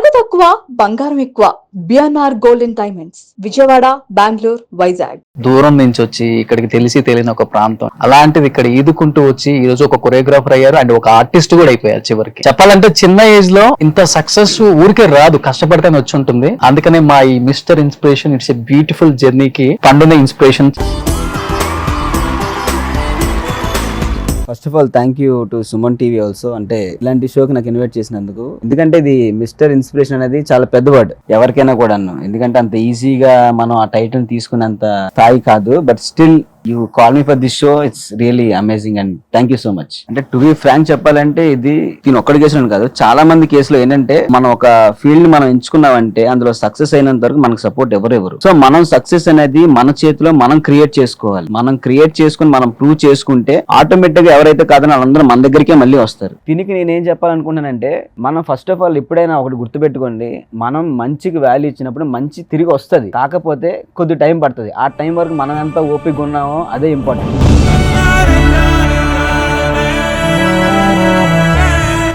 నగదు తక్కువ బంగారం ఎక్కువ. BNR golden diamonds, Vijayawada, Bengaluru, Vizag. దూరం నుంచి వచ్చి ఇక్కడికి తెలిసి తెలియని ఒక ప్రాంతం, అలాంటిది ఇక్కడ ఈదుకుంటూ వచ్చి ఈ రోజు ఒక కొరియోగ్రాఫర్ అయ్యారు అండ్ ఒక ఆర్టిస్ట్ కూడా అయిపోయారు. చివరికి చెప్పాలంటే చిన్న ఏజ్ లో ఇంత సక్సెస్ ఊరికే రాదు, కష్టపడితేనే వచ్చి ఉంటుంది. అందుకనే మా ఈ mister inspiration, it's a beautiful జర్నీకి పండునే inspiration. First of all thank you to Suman TV also, అంటే ఇలాంటి షోకి నాకు ఇన్వైట్ చేసినందుకు. ఎందుకంటే ఇది మిస్టర్ ఇన్స్పిరేషన్ అనేది చాలా పెద్ద వర్డ్ ఎవరికైనా కూడా. ఎందుకంటే అంత ఈజీగా మనం ఆ టైటిల్ తీసుకునేంత స్థాయి కాదు. But still you call me for this show, it's really amazing and thank you so much. అంటే టు బి ఫ్రాంక్ చెప్పాలంటే ఇది నేను ఒక్కడి కేసులో కాదు, చాలా మంది కేసులో ఏంటంటే మనం ఒక ఫీల్డ్ మనం ఎంచుకున్నామంటే అందులో సక్సెస్ అయినంత వరకు మనకు సపోర్ట్ ఎవరెవరు. సో మనం సక్సెస్ అనేది మన చేతిలో మనం క్రియేట్ చేసుకోవాలి. మనం క్రియేట్ చేసుకుని మనం ప్రూవ్ చేసుకుంటే ఆటోమేటిక్ గా ఎవరైతే కాదని వాళ్ళందరూ మన దగ్గరికే మళ్ళీ వస్తారు. దీనికి నేనేం చెప్పాలనుకుంటున్నానంటే, మనం ఫస్ట్ ఆఫ్ ఆల్ ఎప్పుడైనా ఒకటి గుర్తుపెట్టుకోండి, మనం మంచికి వాల్యూ ఇచ్చినప్పుడు మంచి తిరిగి వస్తుంది. కాకపోతే కొద్ది టైం పడుతుంది. ఆ టైం వరకు మనం ఎంత ఓపిక ఉన్నామో అదే ఇంపార్టెంట్.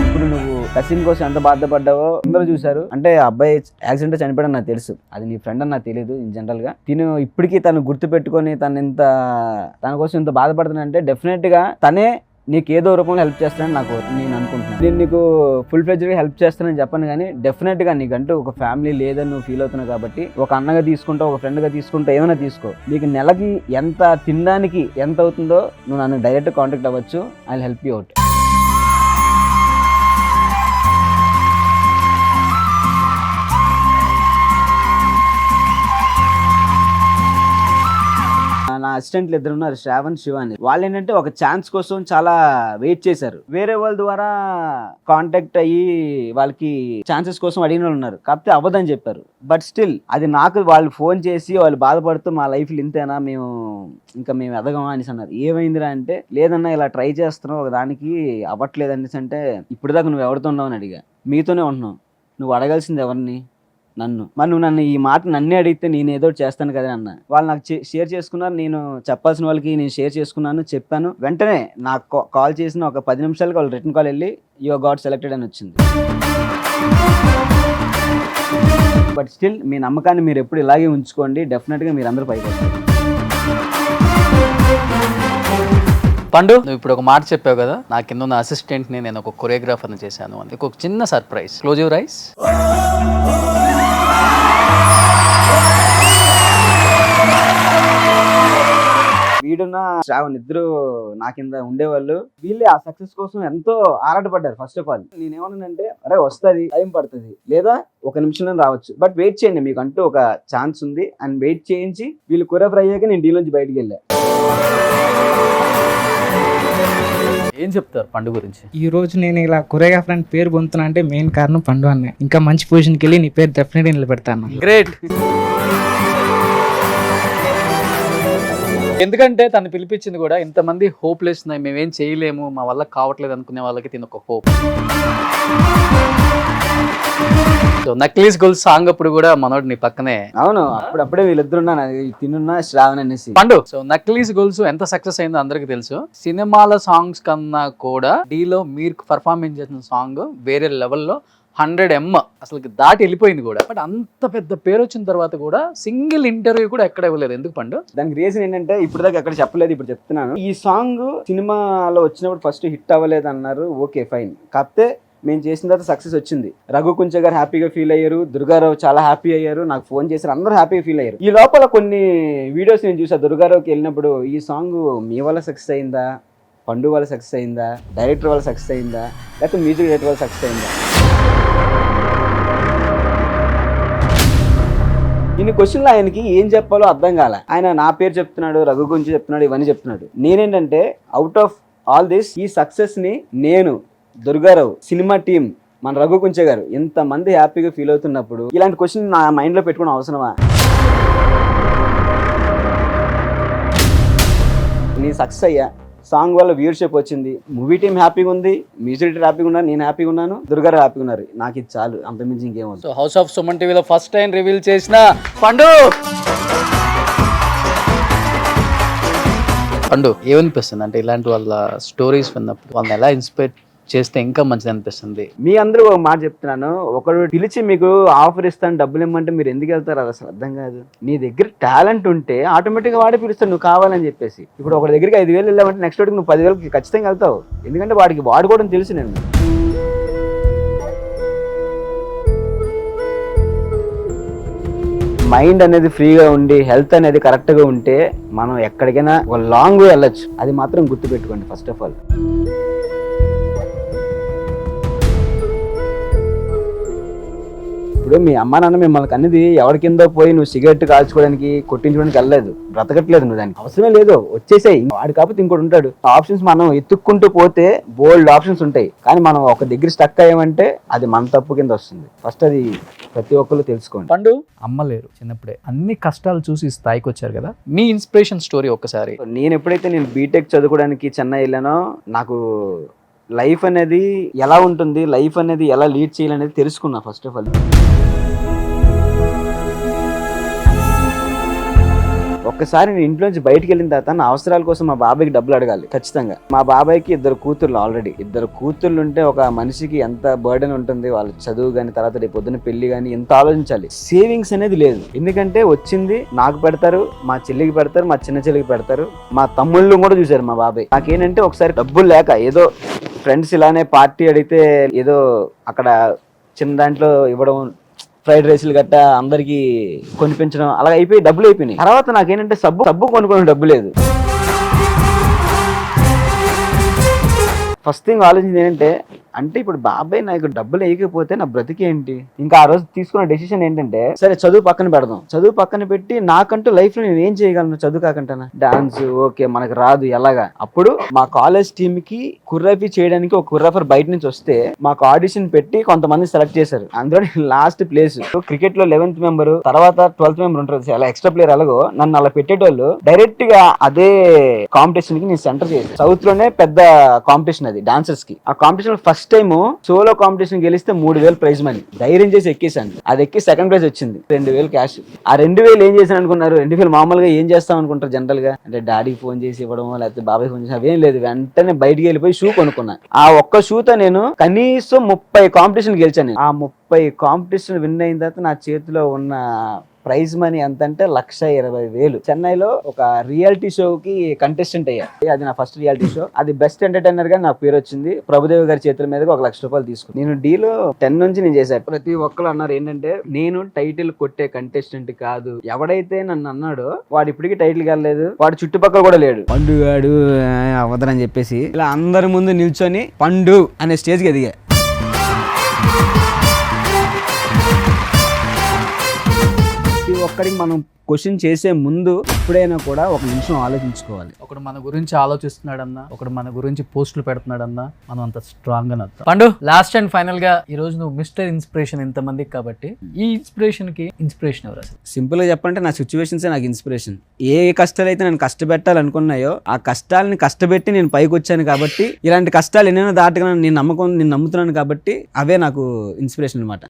ఇప్పుడు నువ్వు కసిన్ కోసం ఎంత బాధపడ్డావో అందరూ చూసారు. అంటే అబ్బాయి యాక్సిడెంట్ చనిపోయాడు నాకు తెలుసు, అది నీ ఫ్రెండ్ అని నాకు తెలియదు. ఇన్ జనరల్ గా తిను ఇప్పటికీ తను గుర్తు పెట్టుకొని తన కోసం ఇంత బాధపడుతున్నానంటే డెఫినెట్ గా తనే నీకు ఏదో రూపంలో హెల్ప్ చేస్తానని నేను అనుకుంటున్నాను. నేను నీకు ఫుల్ ఫ్లెడ్జ్గా హెల్ప్ చేస్తానని చెప్పను, కానీ డెఫినెట్గా నీకంటూ ఒక ఫ్యామిలీ లేదని నువ్వు ఫీల్ అవుతున్నావు కాబట్టి ఒక అన్నగా తీసుకుంటావు, ఒక ఫ్రెండ్గా తీసుకుంటావు, ఏమైనా తీసుకో. నీకు నెలకి ఎంత తినడానికి ఎంత అవుతుందో నువ్వు నన్ను డైరెక్ట్ కాంటాక్ట్ అవ్వచ్చు. I will help you out. నా అసిస్టెంట్లు ఇద్దరు ఉన్నారు, శ్రావణ్, శివ అని. వాళ్ళు ఏంటంటే ఒక ఛాన్స్ కోసం చాలా వెయిట్ చేశారు. వేరే వాళ్ళ ద్వారా కాంటాక్ట్ అయ్యి వాళ్ళకి ఛాన్సెస్ కోసం అడిగిన వాళ్ళు ఉన్నారు, కాకపోతే అవ్వదని చెప్పారు. బట్ స్టిల్ అది నాకు వాళ్ళు ఫోన్ చేసి వాళ్ళు బాధపడుతూ మా లైఫ్లో ఇంతేనా, మేము ఎదగమా అనేసి అన్నారు. ఏమైందిరా అంటే, లేదన్నా ఇలా ట్రై చేస్తున్నావు ఒక దానికి అవ్వట్లేదు అనేసి అంటే, ఇప్పుడు దాకా నువ్వు ఎవరితో ఉన్నావు అని అడిగా. మీతోనే ఉంటున్నావు, నువ్వు అడగాల్సింది ఎవరిని? నన్ను. మరి నువ్వు నన్ను ఈ మాట నన్నే అడిగితే నేను ఏదో చేస్తాను కదా అన్న. వాళ్ళు నాకు షేర్ చేసుకున్నారు, నేను చెప్పాల్సిన వాళ్ళకి నేను షేర్ చేసుకున్నాను, చెప్పాను. వెంటనే నాకు కాల్ చేసిన ఒక 10 నిమిషాలకి వాళ్ళు రిటర్న్ కాల్ వెళ్ళి యు గాట్ సెలెక్టెడ్ అని వచ్చింది. బట్ స్టిల్ మీ నమ్మకాన్ని మీరు ఎప్పుడు ఇలాగే ఉంచుకోండి, డెఫినెట్గా మీరు అందరూ పైకి వస్తారు. పండు, నువ్వు ఇప్పుడు ఒక మాట చెప్పావు కదా, నా కింద ఉన్న అసిస్టెంట్ ని నేను ఒక కొరియోగ్రాఫర్ని చేశాను అని. ఒక చిన్న సర్ప్రైజ్. Close your eyes. వీడున్న శ్రావణ్ ఇద్దరు నా కింద ఉండేవాళ్ళు. వీళ్ళే ఆ సక్సెస్ కోసం ఎంతో ఆరాటపడ్డారు. ఫస్ట్ ఆఫ్ ఆల్ నేనేమన్నానంటే, అరే వస్తుంది, టైం పడుతుంది, లేదా ఒక నిమిషంలో రావచ్చు, బట్ వెయిట్ చేయండి, మీకు అంటూ ఒక ఛాన్స్ ఉంది అని వెయిట్ చేయించి వీళ్ళు కొరియోగ్రాఫర్ అయ్యాక నేను డీల్ నుంచి బయటికి వెళ్ళా. ఏం చెప్తారు పండు గురించి? ఈ రోజు నేను ఇలా కొరియోగ్రాఫర్ అని పేరు పొందుతున్నా అంటే మెయిన్ కారణం పండు అన్న. ఇంకా మంచి పొజిషన్కి వెళ్ళి నీ పేరు డెఫినెట్గా నిలబెడతాను. గ్రేట్. ఎందుకంటే తను పిలిపించింది కూడా ఇంతమంది హోప్లెస్, మేమేం చేయలేము, మా వల్ల కావట్లేదు అనుకునే వాళ్ళకి తిన ఒక hope. So necklace gold song అప్పుడు కూడా మనోడు నీ పక్కనే. అవును, అప్పుడే వీళ్ళిద్దరు తినున్నా శ్రావణ్ అనేసి. పండు, సో నక్లీస్ గోల్స్ ఎంత సక్సెస్ అయిందో అందరికి తెలుసు. సినిమాల సాంగ్స్ కన్నా కూడా డీలో మీరు పర్ఫార్మెన్స్ చేసిన సాంగ్ వేరే లెవెల్లో 100M అసలు దాటి వెళ్ళిపోయింది కూడా. బట్ అంత పెద్ద పేరు వచ్చిన తర్వాత కూడా సింగిల్ ఇంటర్వ్యూ కూడా ఎక్కడ ఇవ్వలేదు. ఎందుకు పండు? దానికి రీజన్ ఏంటంటే, ఇప్పుడు దాకా ఎక్కడ చెప్పలేదు, ఇప్పుడు చెప్తున్నాను. ఈ సాంగ్ సినిమాలో వచ్చినప్పుడు ఫస్ట్ హిట్ అవ్వలేదు అన్నారు, ఓకే ఫైన్. కాకపోతే మేము చేసిన తర్వాత సక్సెస్ వచ్చింది. రఘు కుంచ గారు హ్యాపీగా ఫీల్ అయ్యారు, దుర్గారావు చాలా హ్యాపీ అయ్యారు, నాకు ఫోన్ చేశారు, అందరూ హ్యాపీగా ఫీల్ అయ్యారు. ఈ లోపల కొన్ని వీడియోస్ నేను చూసా దుర్గారావుకి వెళ్ళినప్పుడు, ఈ సాంగ్ మీ వల్ల సక్సెస్ అయిందా, పండు వల్ల సక్సెస్ అయిందా, డైరెక్టర్ వల్ల సక్సెస్ అయిందా, లేకపోతే మ్యూజిక్ డైరెక్టర్ వల్ల సక్సెస్ అయిందా? ఇన్ని క్వశ్చన్లు ఆయనకి ఏం చెప్పాలో అర్థం కాలే. ఆయన నా పేరు చెప్తున్నాడు, రఘు గురించి చెప్తున్నాడు, ఇవన్నీ చెప్తున్నాడు. నేనేంటంటే అవుట్ ఆఫ్ ఆల్ దిస్ ఈ సక్సెస్ ని నేను, దుర్గారావు, సినిమా టీం, మన రఘు కుంచ గారు ఇంతమంది హ్యాపీగా ఫీల్ అవుతున్నప్పుడు ఇలాంటి క్వశ్చన్ నా మైండ్ లో పెట్టుకునే అవసరమా? నేను సక్సెస్ అయ్యా, సాంగ్ వల్ల వ్యూవర్షిప్ వచ్చింది, మూవీ టీం హ్యాపీగా ఉంది, మ్యూజిక్ డైరెక్టర్ హ్యాపీగా ఉన్నారు, నేను హ్యాపీగా ఉన్నాను, దుర్గారావు హ్యాపీగా ఉన్నారు. నాకు ఇది చాలు, అంతమించి ఇంకేమో. సో హౌస్ ఆఫ్ సుమన్ టీవీలో ఫస్ట్ టైం రివీల్ చేసిన పండు. పండు ఏమనిపిస్తుంది అంటే ఇలాంటి వాళ్ళ స్టోరీస్ విన్నప్పుడు వాళ్ళని ఎలా ఇన్స్పైర్ చేస్తే ఇంకా మంచిది అనిపిస్తుంది. మీ అందరూ ఒక మాట చెప్తున్నాను, ఒకడు పిలిచి మీకు ఆఫర్ ఇస్తాను డబ్బులు ఇమ్మంటే మీరు ఎందుకు వెళ్తారు? అది అసలు అర్థం కాదు. నీ దగ్గర టాలెంట్ ఉంటే ఆటోమేటిక్గా వాడే పిలుస్తాడు నువ్వు కావాలని చెప్పేసి. ఇప్పుడు ఒకటి దగ్గరికి 5,000 వెళ్ళామంటే నెక్స్ట్ వాడికి నువ్వు 10,000 ఖచ్చితంగా వెళ్తావు, ఎందుకంటే వాడికి వాడుకోవడం తెలుసు. నేను మైండ్ అనేది ఫ్రీగా ఉండి హెల్త్ అనేది కరెక్ట్గా ఉంటే మనం ఎక్కడికైనా ఒక లాంగ్ వే వెళ్ళొచ్చు. అది మాత్రం గుర్తుపెట్టుకోండి ఫస్ట్ ఆఫ్ ఆల్. ఇప్పుడు మీ అమ్మ నాన్న మిమ్మల్ని అనేది ఎవరి కింద పోయి నువ్వు సిగరెట్ కాల్చుకోవడానికి కొట్టించుకోవడానికి వెళ్ళలేదు, బ్రతకట్లేదు, నువ్వు దానికి అవసరమే లేదు, వచ్చేసాయి. వాడు కాకపోతే ఇంకోటి ఉంటాడు. ఆప్షన్స్ మనం ఎత్తుక్కుంటూ పోతే బోల్డ్ ఆప్షన్స్ ఉంటాయి, కానీ మనం ఒక దగ్గర స్టక్ అయ్యామంటే అది మన తప్పు కింద వస్తుంది. ఫస్ట్ అది ప్రతి ఒక్కరు తెలుసుకోండి. పండు అమ్మలేరు, చిన్నప్పుడే అన్ని కష్టాలు చూసి స్థాయికి వచ్చారు కదా, మీ ఇన్స్పిరేషన్ స్టోరీ ఒక్కసారి. నేను ఎప్పుడైతే బీటెక్ చదువుకోవడానికి చెన్నై వెళ్ళానో నాకు లైఫ్ అనేది ఎలా ఉంటుంది, లైఫ్ అనేది ఎలా లీడ్ చేయాలనేది తెలుసుకున్నా ఫస్ట్ ఆఫ్ ఆల్. ఒక్కసారి నేను ఇంట్లో నుంచి బయటకు వెళ్ళిన తర్వాత నా అవసరాల కోసం మా బాబాయ్కి డబ్బులు అడగాలి ఖచ్చితంగా. మా బాబాయ్కి 2 కూతుర్లు, ఆల్రెడీ 2 కూతుర్లు ఉంటే ఒక మనిషికి ఎంత బర్డెన్ ఉంటుంది, వాళ్ళ చదువు కానీ తర్వాత రేపు పొద్దున్న పెళ్లి కానీ ఎంత ఆలోచించాలి. సేవింగ్స్ అనేది లేదు, ఎందుకంటే వచ్చింది నాకు పెడతారు, మా చెల్లికి పెడతారు, మా చిన్న చెల్లికి పెడతారు, మా తమ్ముళ్ళు కూడా చూశారు మా బాబాయ్. నాకేంటంటే ఒకసారి డబ్బులు లేక ఏదో ఫ్రెండ్స్ ఇలానే పార్టీ అడిగితే ఏదో అక్కడ చిన్న దాంట్లో ఇవ్వడం, ఫ్రైడ్ రైస్లు గట్టా అందరికి కొనిపించడం, అలా అయిపోయి డబ్బులు అయిపోయినాయి. తర్వాత నాకేంటంటే సబ్బు కొనుక్కోవడం డబ్బు లేదు. ఫస్ట్ థింగ్ ఆలోచించింది ఏంటంటే, అంటే ఇప్పుడు బాబాయ్ నాకు డబ్బులు వేయకపోతే నా బ్రతికేంటి? ఇంకా ఆ రోజు తీసుకున్న డెసిషన్ ఏంటంటే, సరే చదువు పక్కన పెడదాం, చదువు పక్కన పెట్టి నాకంటూ లైఫ్ లో నేను ఏం చేయగలను చదువు కాకుండా. డాన్స్ ఓకే మనకు రాదు ఎలాగా. అప్పుడు మా కాలేజ్ టీమ్ కి కుర్రాఫీ చేయడానికి ఒక కుర్రాఫర్ బయట నుంచి వస్తే మాకు ఆడిషన్ పెట్టి కొంతమంది సెలెక్ట్ చేశారు. అందులో లాస్ట్ ప్లేస్. క్రికెట్ లో 11th మెంబర్ తర్వాత 12th మెంబర్ ఉంటుంది, అలా ఎక్స్ట్రా ప్లేయర్ ఎలాగో నన్ను అలా పెట్టేటోళ్ళు. డైరెక్ట్ గా అదే కాంపిటీషన్ కి నేను సెంటర్ చేశాను. సౌత్ లోనే పెద్ద కాంపిటీషన్ అది డాన్సర్స్ కి. ఆ competition first time solo competition గెలిస్తే 3,000 ప్రైజ్ మనీ. ధైర్యం చేసి ఎక్కేసాను. అది ఎక్కి సెకండ్ ప్రైజ్ వచ్చింది, 2,000 క్యాష్. ఆ 2,000 ఏం చేశాను అనుకున్నారు? 2,000 మామూలుగా ఏం చేస్తాం అనుకుంటారు జనరల్ గా, అంటే డాడీకి ఫోన్ చేసి ఇవ్వడం లేకపోతే బాబాయ్ ఫోన్ చేసి, అవేం లేదు. వెంటనే బయటికి వెళ్ళిపోయి షూ కొనుక్కున్నాను. ఆ ఒక్క షూతో నేను కనీసం 30 కాంపిటీషన్ గెలిచాను. ఆ 30 కాంపిటీషన్ విన్ అయిన తర్వాత నా చేతిలో ఉన్న ప్రైజ్ మనీ ఎంత అంటే 1,20,000. చెన్నైలో ఒక రియాలిటీ షోకి కంటెస్టెంట్ అయ్యా. అది నా ఫస్ట్ రియాలిటీ షో. అది బెస్ట్ ఎంటర్టైనర్ గా నా పేరు వచ్చింది. ప్రభుదేవ్ గారి చేతుల మీదకి 1,00,000 రూపాయలు తీసుకుని నేను డీలో 10 నుంచి నేను చేశాను. ప్రతి ఒక్కరు అన్నారు ఏంటంటే, నేను టైటిల్ కొట్టే కంటెస్టెంట్ కాదు. ఎవడైతే నన్ను అన్నాడో వాడు ఇప్పటికీ టైటిల్ కాలేదు, వాడు చుట్టుపక్కల కూడా లేడు. పండుగాడు అవదరని చెప్పేసి ఇలా అందరి ముందు నిల్చొని పండు అనే స్టేజ్కి ఎదిగా. ఒక్కడికి మనం క్వశ్చన్ చేసే ముందు ఎప్పుడైనా కూడా 1 నిమిషం ఆలోచించుకోవాలి. ఒకడు మన గురించి ఆలోచిస్తున్నాడన్నా, ఒకడు మన గురించి పోస్టులు పెడుతున్నాడన్నా మనం అంత స్ట్రాంగ్ గా నవ్వుతాం. పండు, లాస్ట్ అండ్ ఫైనల్ గా ఈ రోజు నువ్వు మిస్టర్ ఇన్స్పిరేషన్ ఇంతమందికి కాబట్టి, ఈ ఇన్స్పిరేషన్ కి ఇన్స్పిరేషన్ ఎవరు అసలు? సింపుల్ గా చెప్పాలంటే నా సిచ్యువేషన్సే నాకు ఇన్స్పిరేషన్. ఏ కష్టాలు అయితే నేను కష్టపెట్టాలనుకున్నాయో ఆ కష్టాలని కష్టపెట్టి నేను పైకి వచ్చాను కాబట్టి, ఇలాంటి కష్టాలు ఎన్నైనా దాటగా నేను నమ్ముతున్నాను కాబట్టి అవే నాకు ఇన్స్పిరేషన్ అనమాట.